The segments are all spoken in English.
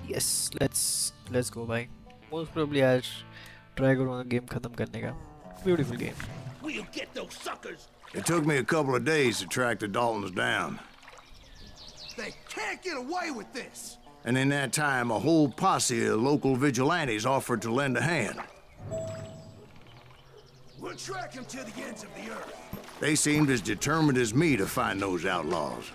Yes, let's go भाई. Most probably आज try करूँगा game खत्म करने का. Beautiful game. We'll get those suckers. It took me a couple of days to track the Daltons down. They can't get away with this. And in that time, a whole posse of local vigilantes offered to lend a hand. We'll track them to the ends of the earth. They seemed as determined as me to find those outlaws.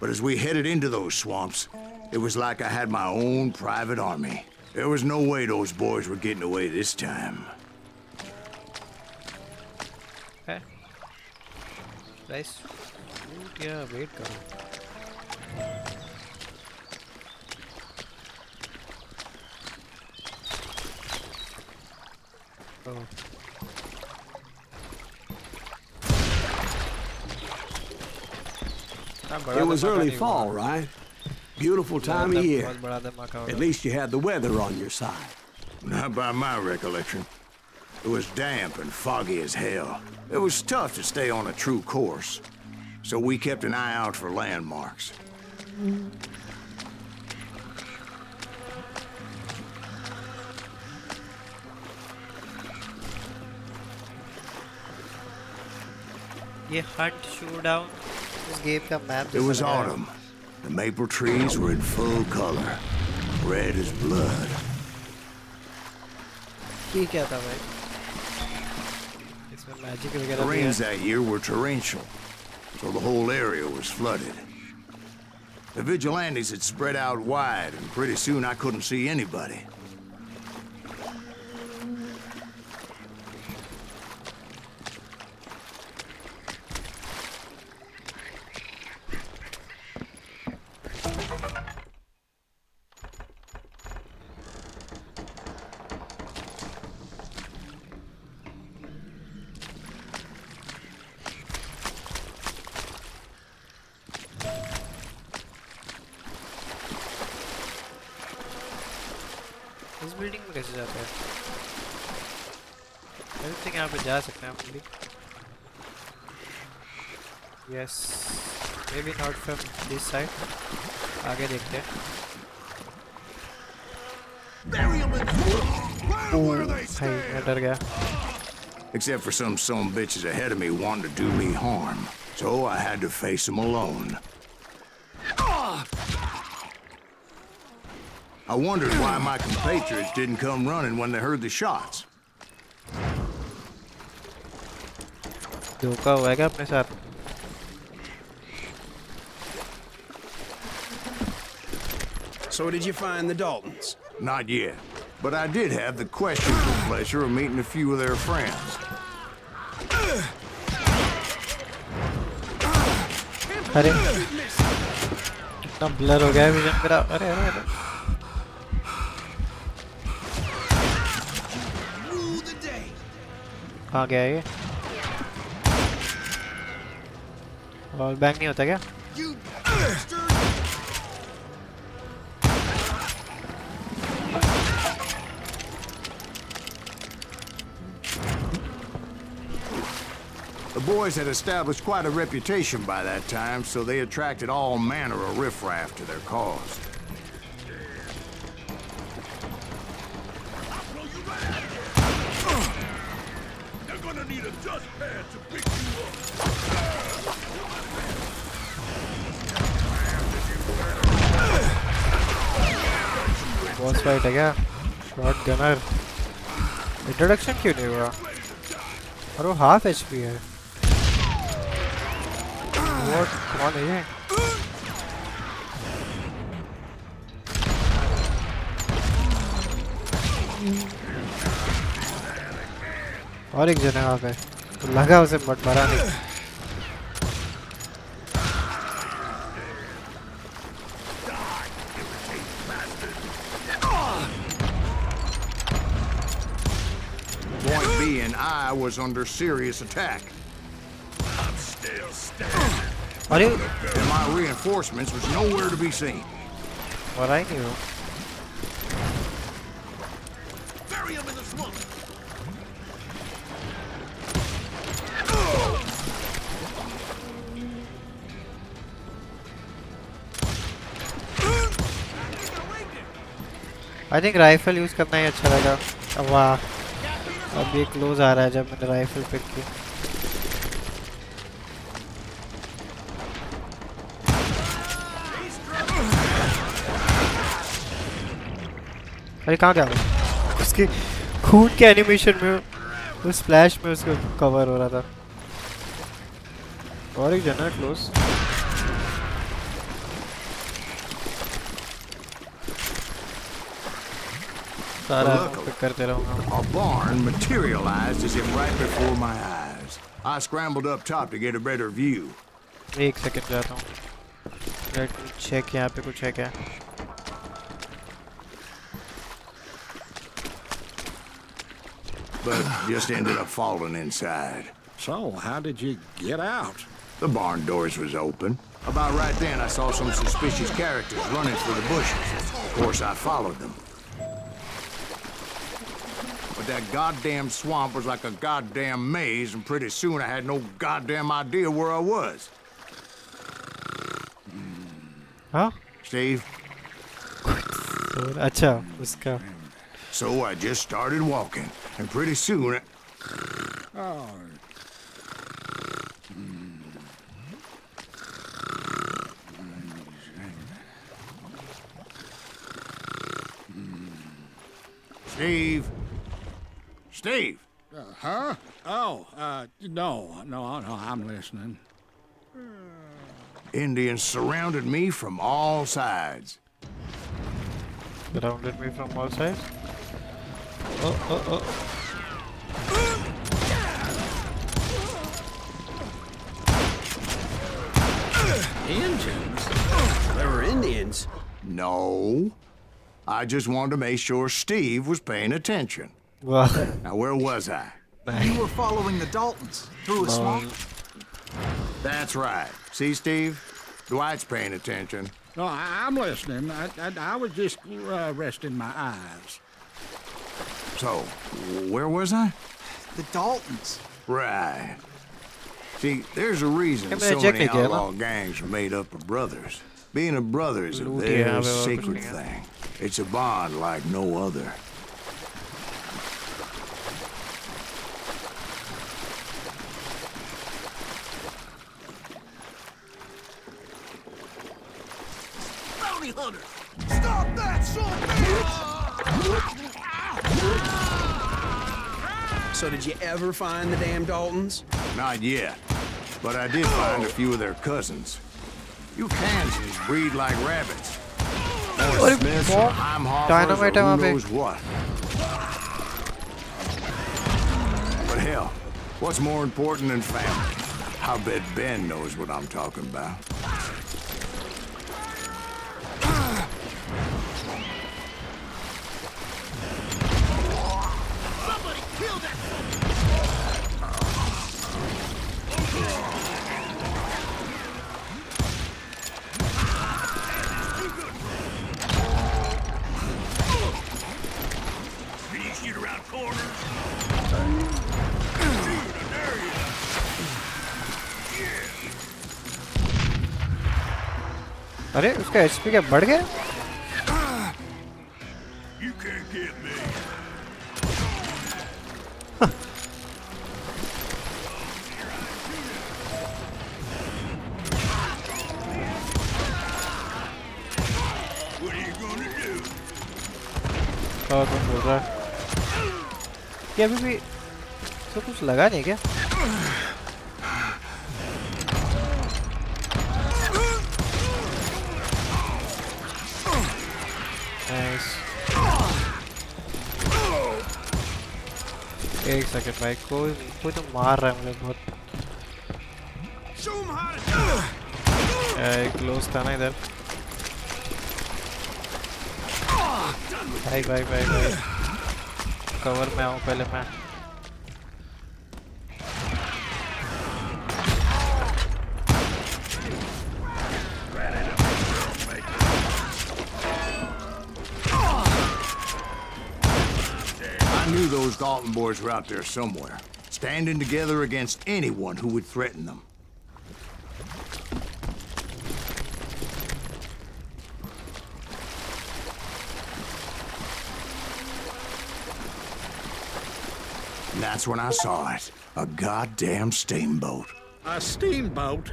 But as we headed into those swamps, it was like I had my own private army. There was no way those boys were getting away this time. Okay. Nice. Yeah, wait करो. Oh. It was early fall, right? Beautiful time of year. At least you had the weather on your side. Not by my recollection. It was damp and foggy as hell. It was tough to stay on a true course. So we kept an eye out for landmarks. ये hunt showdown इस game का map It was autumn. The maple trees were in full color, red as blood. ये क्या था भाई? इसमें magic The वगैरह भी rains है. that year were torrential, so the whole area was flooded. The vigilantes had spread out wide, and pretty soon I couldn't see anybody. इस building में कैसे जाते हैं? आई थिंक यहाँ पे जा सकते हैं हम भी. Yes, maybe not from this side. आगे देखते हैं. Bury them in where they भाई stand. मैं डर गया. Except for some bitches ahead of me wanting to do me harm. So I had to face them alone. I wondered why my compatriots didn't come running when they heard the shots. धोखा हुआ है क्या अपने साथ? So did you find the Daltons? Not yet. But I did have the questionable pleasure of meeting a few of their friends. अरे इतना blur हो गया है विजन मेरा. अरे अरे अरे. Rule the day. कहाँ गया ये? और बैक नहीं होता क्या? You bastard. The boys had established quite a reputation by that time, so they attracted all manner of riffraff to their cause. They're gonna need a dustpan to pick you up. Boss fight है क्या? Shot gunner. Introduction क्यों नहीं हुआ? और वो half HP है. What? कौन है ये? और एक जन है वहाँ पे. तो लगा उसे बट मरा नहीं. Point being, I was under serious attack. I'm still standing. अरे And my reinforcements was nowhere to be seen. मरा ही नहीं वो. Bury them in the swamp. I think rifle use करना ही अच्छा लगा। अब वाह, अब ये क्लोज आ रहा है जब मैंने राइफल पिक की। अरे कहाँ गया वो? उसके खून के एनिमेशन में, उस स्प्लैश में उसको कवर हो रहा था। और एक जन है क्लोज। सारा पिक करते रहूंगा। A barn materialized as if right before my eyes. I scrambled up top to get a better view. एक सेकंड जाता हूँ। लेट मी चेक, यहाँ पे कुछ है क्या? But just ended up falling inside. So, how did you get out? The barn doors was open. About right then, I saw some suspicious characters running for the bushes. Of course, I followed them. But that goddamn swamp was like a goddamn maze, and pretty soon I had no goddamn idea where I was. हाँ? Steve? अच्छा, उसका। So I just started walking, and pretty soon Oh, Steve? Steve? huh? Oh, no, I'm listening. Indians surrounded me from all sides. Surrounded me from all sides. Oh. Indians? There were Indians. No. I just wanted to make sure Steve was paying attention. Wow. Now, where was I? You were following the Daltons through a swamp. That's right. See, Steve? Dwight's paying attention. No, I'm listening. I was just resting my eyes. So, where was I? The Daltons. Right. See, there's a reason Yeah, so but many Jack Nickel, outlaw gangs are made up of brothers. Being a brother is a Loot very yeah, sacred thing. It's a bond like no other. Bounty hunter! Stop that, son bitch! So did you ever find the damn Daltons? Not yet. But I did find a few of their cousins. You Kansans breed like rabbits. Or Smiths, or Heimhoffers, Dynamite or वहाँ who पे। knows what. But hell, what's more important than family? I bet Ben knows what I'm talking about. Somebody kill that! Can you shoot around corners? अरे उसका HP क्या बढ़ गया? You can't get me. What are you gonna do? और कौन बोल रहा है? ये अभी भी तो कुछ लगा नहीं क्या? Nice. एक सेकंड भाई, कोई तो मार रहा है मुझे बहुत। एक क्लोज था ना इधर। भाई कवर में आऊँ पहले मैं। I knew those Dalton boys were out there somewhere, standing together against anyone who would threaten them. that's when I saw it. A goddamn steamboat. A steamboat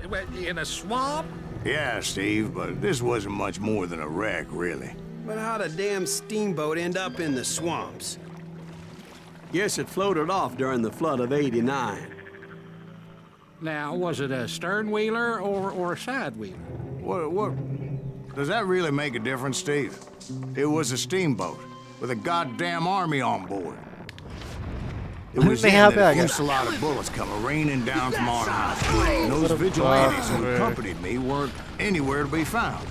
in a swamp? Yeah, Steve, but this wasn't much more than a wreck, really. But how'd a damn steamboat end up in the swamps? Guess it floated off during the flood of '89. Now, was it a stern wheeler or a side wheeler? What? Does that really make a difference, Steve? It was a steamboat with a goddamn army on board. It was then that a fusillade of bullets come raining down from on high. And those vigilantes who accompanied me weren't anywhere to be found.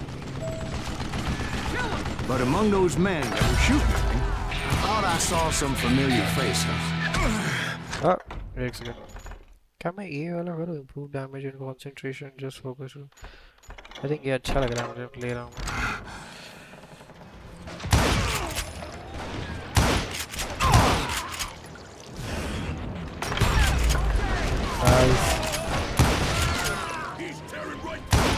But among those men that were shooting at me, I thought I saw some familiar faces. Oh, wait a second. Can I improve damage and concentration? Just focus. I think ये अच्छा लग रहा है मुझे play रहा हूँ. Nice. He's tearing right through.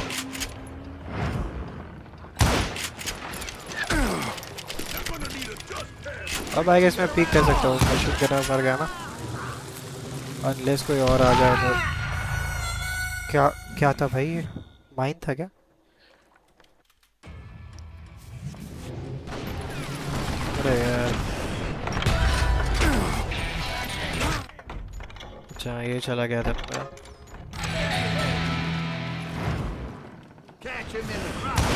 अब I guess मैं peek कर सकता हूँ. मैं shoot करना मर गया ना. Unless कोई और आ जाए तो. क्या था भाई ये? माइन था क्या? अरे यार. अच्छा ये चला गया था मेरा. Catch him in the crossfire.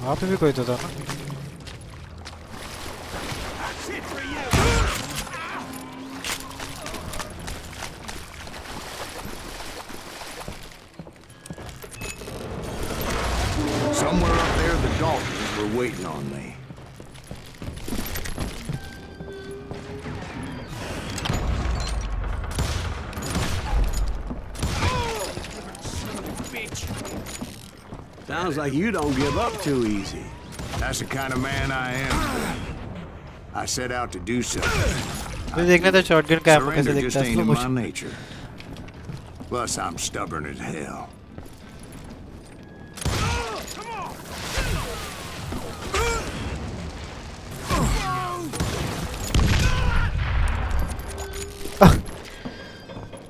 वहाँ पे भी कोई तो था ना. Somewhere up there, the Daltons were waiting on me. Sounds like you don't give up too easy. That's the kind of man I am. I set out to do something. मुझे देखना था shotgun का ammo कैसे Surrender just दिखता है. ain't Slow in my motion. nature. Plus, I'm stubborn as hell.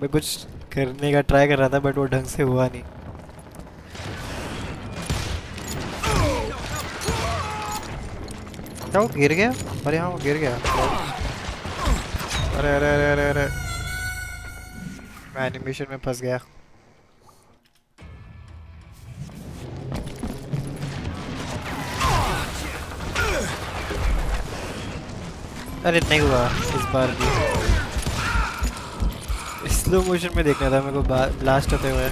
मैं कुछ करने का ट्राई कर रहा था बट वो ढंग से हुआ नहीं. क्या वो गिर गया? अरे हाँ वो गिर गया. अरे अरे अरे अरे अरे मैं एनिमेशन में फंस गया. अरे नहीं हुआ इस बार भी. स्लो मोशन में देखना था मेरे को ब्लास्ट होते हुए.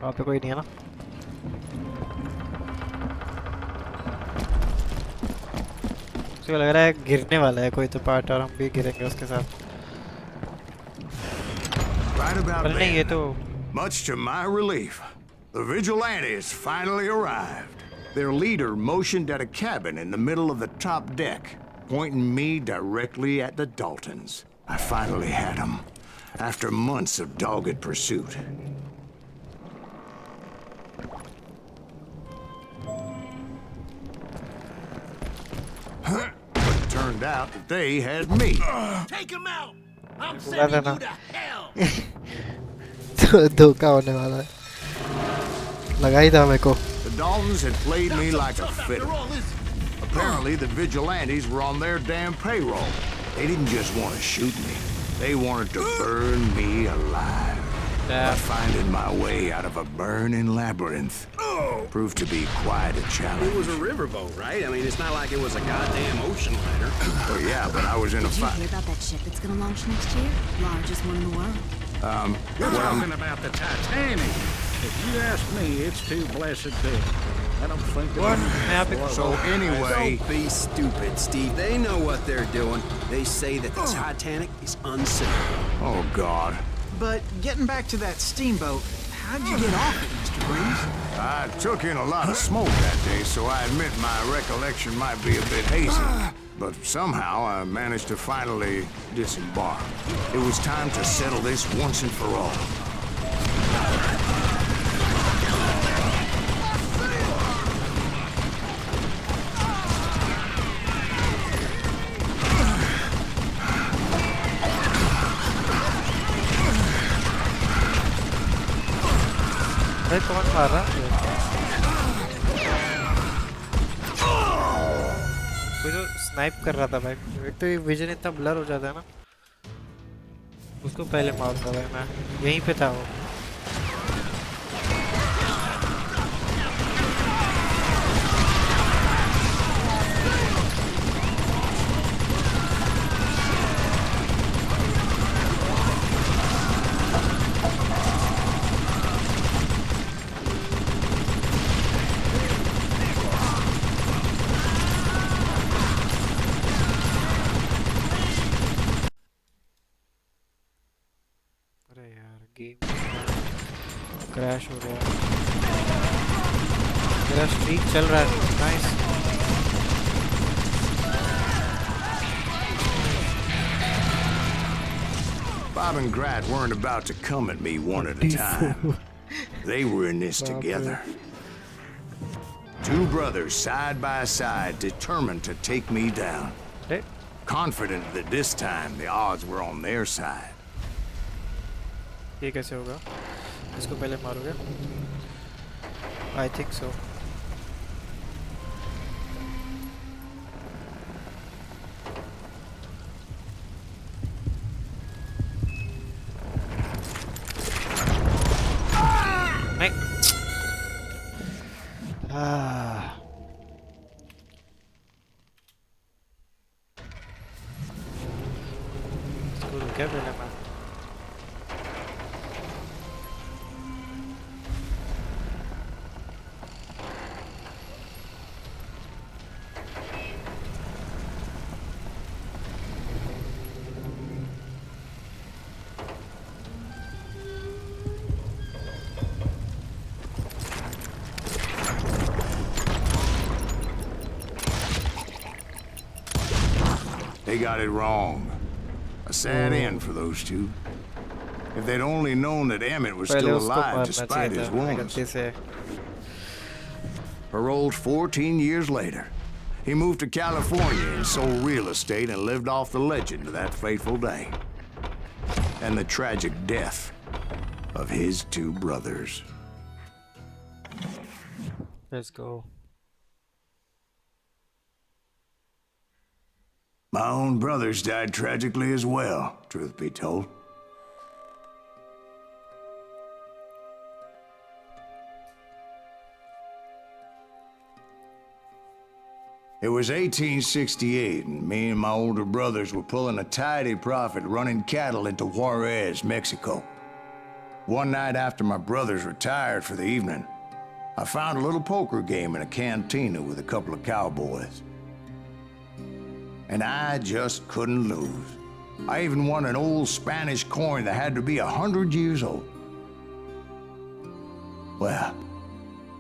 वहाँ पे कोई नहीं है ना. मुझे लग रहा है गिरने वाला है कोई तो पार्ट और हम भी गिरेंगे उसके साथ. पर नहीं ये तो. Much to my relief, the vigilantes finally arrived. Their leader motioned at a cabin in the middle of the top deck, pointing me directly at the Daltons. I finally had them, after months of dogged pursuit. But it turned out that they had me. Take him out! I'm sending you to hell! धोखा होने वाला है. लगा ही था मेरे को. The Daltons had played me like a fiddle. Apparently, the vigilantes were on their damn payroll. They didn't just want to shoot me. They wanted to burn me alive. But finding my way out of a burning labyrinth proved to be quite a challenge. It was a riverboat, right? I mean, it's not like it was a goddamn ocean liner. Well, yeah, but I was in a Did you fight. hear about that ship that's gonna launch next year? Largest one in the world. You're talking about the Titanic. If you ask me, it's too blessed big. I don't think What happened? So anyway, Don't be stupid, Steve. They know what they're doing. They say that the Titanic is unsinkable. oh God. But getting back to that steamboat, how'd you get off it, Mr. Breeze? I took in a lot of smoke that day, so I admit my recollection might be a bit hazy. But somehow I managed to finally disembark. It was time to settle this once and for all. अरे कौन मार रहा है? कोई तो snipe कर रहा था भाई। एक तो ये विजन इतना ब्लर हो जाता है ना, उसको पहले मारूंगा भाई मैं। यहीं पे था वो। अरे यार गेम क्रैश हो गया। मेरा स्ट्रीक चल रहा है। Nice. Bob and Grat weren't about to come at me one at a time. They were in this together. Two brothers side by side, determined to take me down. अरे Confident that this time the odds were on their side. ये कैसे होगा? इसको पहले मारोगे? I think so. नहीं। इसको रुके पहले मैं। They got it wrong. A sad end for those two. If they'd only known that Emmett was पहले still उसको alive मारना despite चाहिए his था wounds. गलती से। Paroled 14 years later, he moved to California and sold real estate and lived off the legend of that fateful day. And the tragic death of his two brothers. Let's go. My own brothers died tragically as well, truth be told. It was 1868, and me and my older brothers were pulling a tidy profit running cattle into Juarez, Mexico. One night after my brothers retired for the evening, I found a little poker game in a cantina with a couple of cowboys. And I just couldn't lose. I even won an old Spanish coin that had to be 100 years old. Well,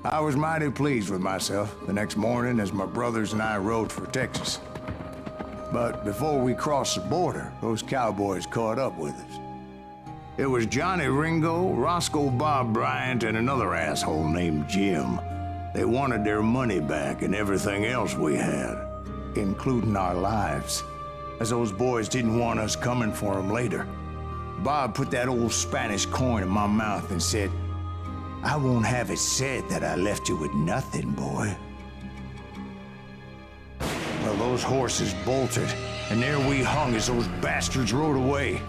I was mighty pleased with myself the next morning as my brothers and I rode for Texas. But before we crossed the border, those cowboys caught up with us. It was Johnny Ringo, Roscoe Bob Bryant, and another asshole named Jim. They wanted their money back and everything else we had, including our lives, as those boys didn't want us coming for them later. Bob put that old Spanish coin in my mouth and said, "I won't have it said that I left you with nothing, boy." Well, those horses bolted, and there we hung as those bastards rode away.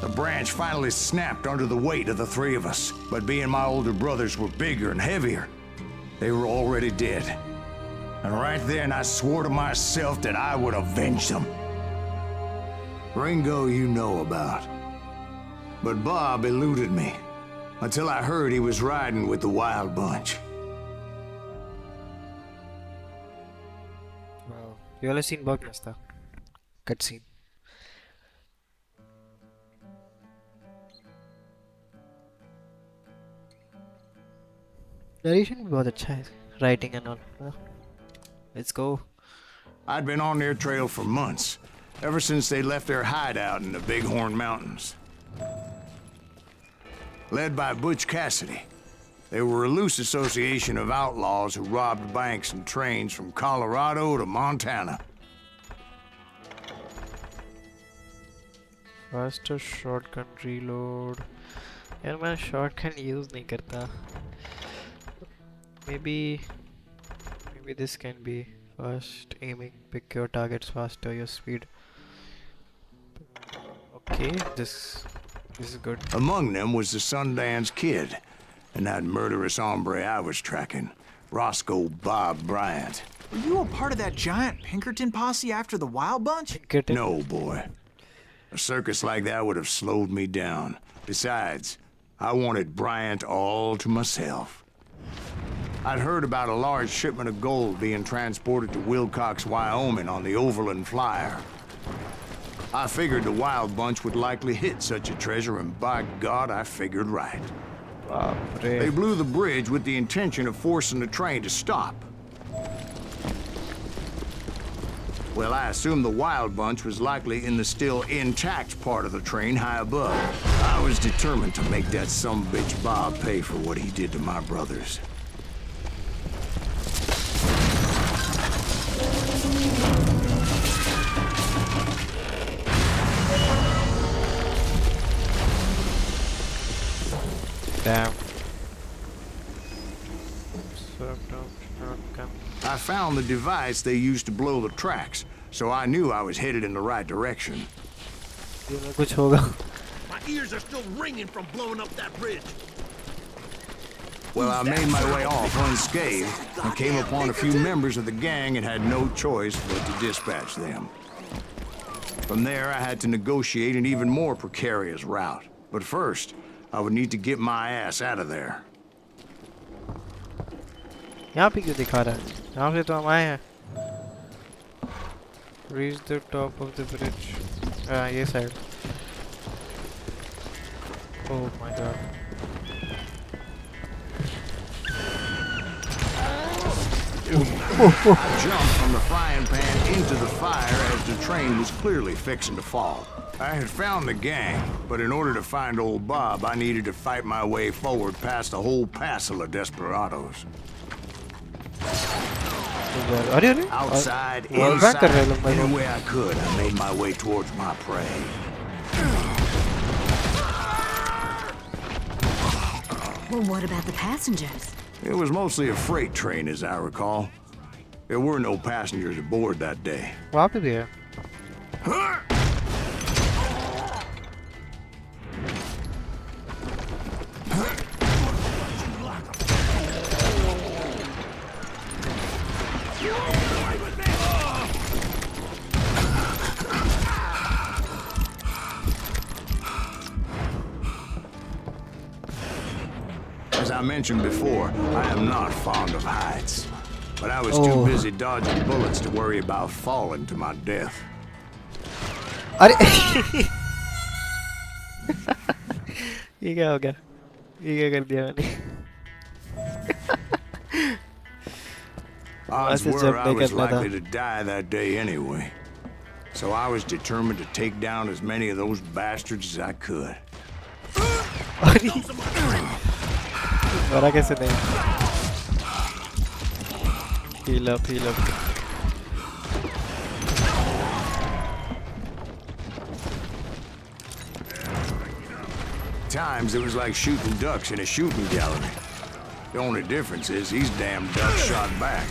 The branch finally snapped under the weight of the three of us, but being my older brothers were bigger and heavier, they were already dead. And right then I swore to myself that I would avenge them. Ringo you know about. But Bob eluded me until I heard he was riding with the Wild Bunch. Wow. ये वाला scene बहुत मस्त था. Cut scene. Narration भी बहुत अच्छा है. Writing and all. Let's go. I'd been on their trail for months, ever since they left their hideout in the Bighorn Mountains. Led by Butch Cassidy, they were a loose association of outlaws who robbed banks and trains from Colorado to Montana. Faster shotgun reload. यार मैं shotgun use नहीं करता. Maybe this can be fast aiming. Pick your targets faster. Your speed. Okay, this is good. Among them was the Sundance Kid, and that murderous hombre I was tracking, Roscoe Bob Bryant. Were you a part of that giant Pinkerton posse after the Wild Bunch? Pinkerton? No, boy. A circus like that would have slowed me down. Besides, I wanted Bryant all to myself. I'd heard about a large shipment of gold being transported to Wilcox, Wyoming on the Overland Flyer. I figured the Wild Bunch would likely hit such a treasure, and by God, I figured right. They blew the bridge with the intention of forcing the train to stop. Well, I assumed the Wild Bunch was likely in the still intact part of the train high above. I was determined to make that sumbitch Bob pay for what he did to my brothers. Damn. I found the device they used to blow the tracks, so I knew I was headed in the right direction. कुछ होगा. My ears are still ringing from blowing up that bridge. Well, I made my way off unscathed and came upon a few members of the gang and had no choice but to dispatch them. From there, I had to negotiate an even more precarious route. But first, I would need to get my ass out of there. यहाँ पे क्यों दिखा रहा है? यहाँ से तो हम आए हैं. Reach the top of the bridge. ये side. Oh my God. I jumped from the frying pan into the fire as the train was clearly fixing to fall. I had found the gang, but in order to find old Bob, I needed to fight my way forward past a whole passel of desperados. अरे Outside, Well, back कर रहे inside, लोग भाई. any way I could, I made my way towards my prey. Well, what about the passengers? It was mostly a freight train, as I recall. There were no passengers aboard that day. वहाँ पे भी है. As I mentioned before, I am not fond of heights. But I was too busy dodging bullets to worry about falling to my death. अरे ये क्या हो गया? ये क्या कर दिया मैंने? Odds That's a were I jump was they got likely to die that day anyway. So I was determined to take down as many of those bastards as I could. मरा कैसे नहीं? Heal up, heal up. Times it was like shooting ducks in a shooting gallery. The only difference is these damn ducks shot back.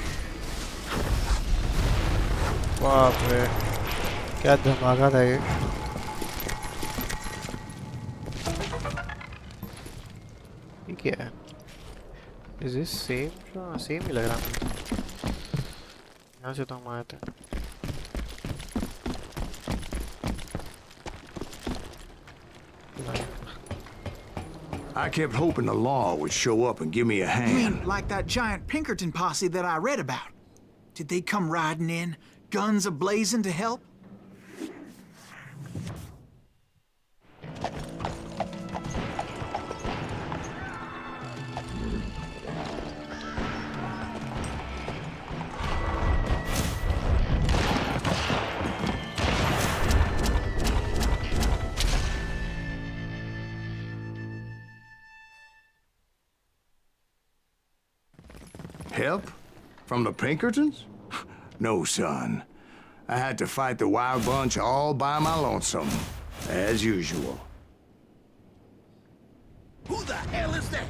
बाप रे, क्या धमाका था ये? ये क्या है? Is this same? हाँ, same ही लग रहा है. यहाँ से तो हम आए थे. I kept hoping the law would show up and give me a You hand. mean like that giant Pinkerton posse that I read about? Did they come riding in, guns a-blazing to help? Help? From the Pinkertons? No, son. I had to fight the wild bunch all by my lonesome, as usual. Who the hell is that?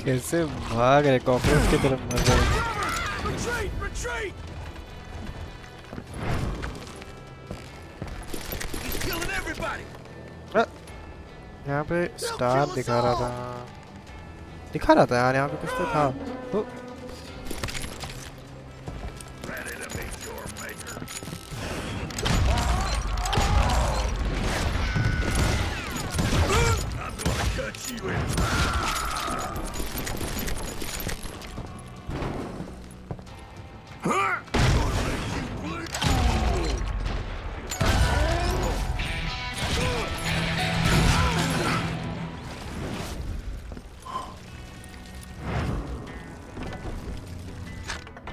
कैसे भाग रहे cockroach की तरफ मर रहे Retreat! Retreat! He's killing everybody! यहाँ पे star दिखा रहा था यार यहाँ पे कुछ तो था ओ, Ready to meet your maker. I'm gonna cut you in.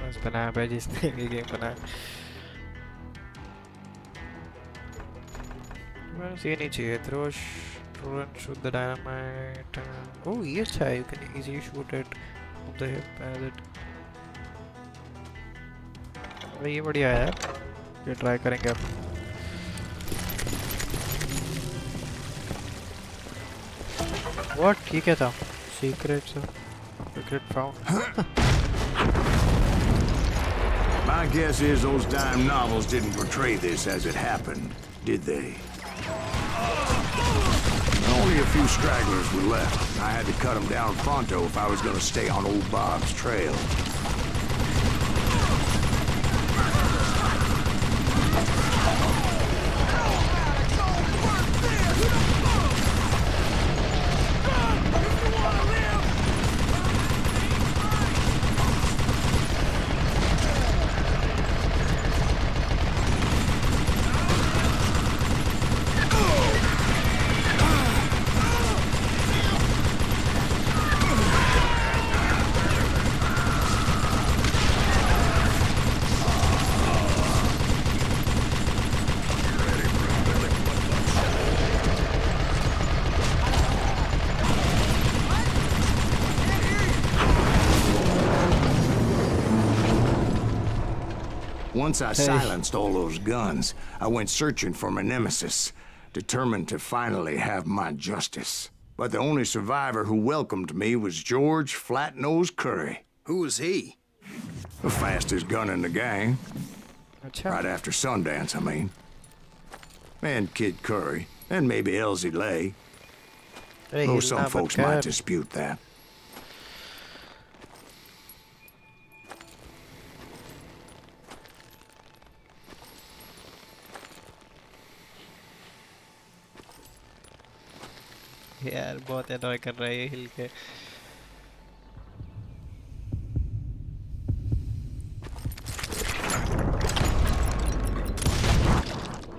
बस बनाया भाई जिसने ये गेम बनाया बस ये नहीं चाहिए throw shoot the dynamite oh ये अच्छा है you can easily shoot it from the hip as it अरे ये बढ़िया है यार ये ट्राई करेंगे अब what ये क्या था secret found My guess is those dime novels didn't portray this as it happened, did they? Only a few stragglers were left. I had to cut them down pronto if I was going to stay on old Bob's trail. Once I silenced all those guns, I went searching for my nemesis, determined to finally have my justice. But the only survivor who welcomed me was George Flat-Nosed Curry. Who was he? The fastest gun in the gang. अच्छा Right after Sundance, I mean. And Kid Curry, and maybe Elsie Lay. अरे Though हिलना some मत folks कर might dispute that. यार बहुत enjoy कर रहा है ये हिल के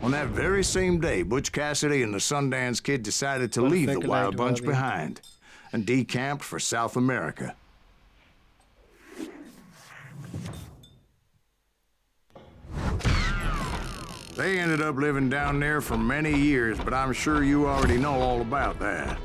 On that very same day, Butch Cassidy and the Sundance Kid decided to leave the Perfect Wild night, Bunch Bobby. behind and decamped for South America. They ended up living down there for many years, but I'm sure you already know all about that.